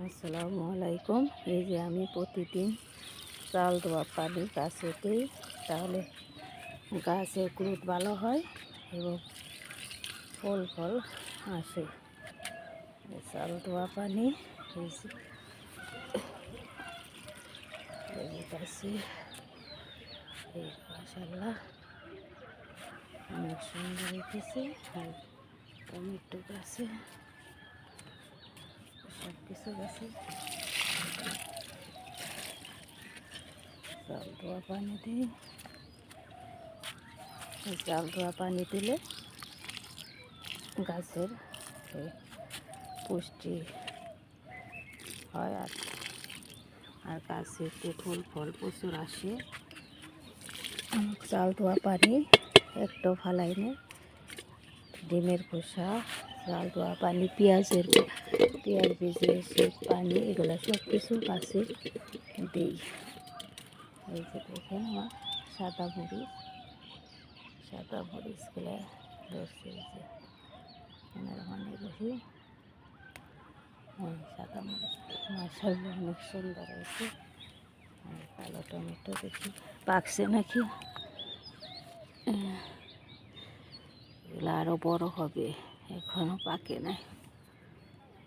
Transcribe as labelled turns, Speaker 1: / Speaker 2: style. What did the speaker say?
Speaker 1: আসসালামু আলাইকুম। এই যে আমি প্রতিদিন চাল ধোয়া পানি গাছে দিই, তাহলে গাছের গ্রোথ ভালো হয় এবং ফল আসে। চাল ধোয়া পানি এই যে গাছে এই মাশাআল্লাহ অনেক সুন্দর হয়েছে। আর টমেটো গাছে সব কিছু গাছে চাল ধোয়া পানি দিই। চাল ধোয়া পানি দিলে গাছের পুষ্টি হয় আর গাছেতে ফল প্রচুর আসে। চাল ধোয়া পানি একটু ফালাই নেই, ডিমের খোসা, চাল ধোয়া পানি, পেঁয়াজ ভেজে সে পানি, এগুলো সব কিছু গাছে দিই। এই যে দেখেন আমার সাদা মরিচগুলো ধরছে, এই যে মানে দেখি সাদা মরিচ মাশাআল্লাহ অনেক সুন্দর হয়েছে। আর কালো টমেটো দেখি পাকছে নাকি, এগুলো আরও বড় হবে, এখনও পাকে নাই।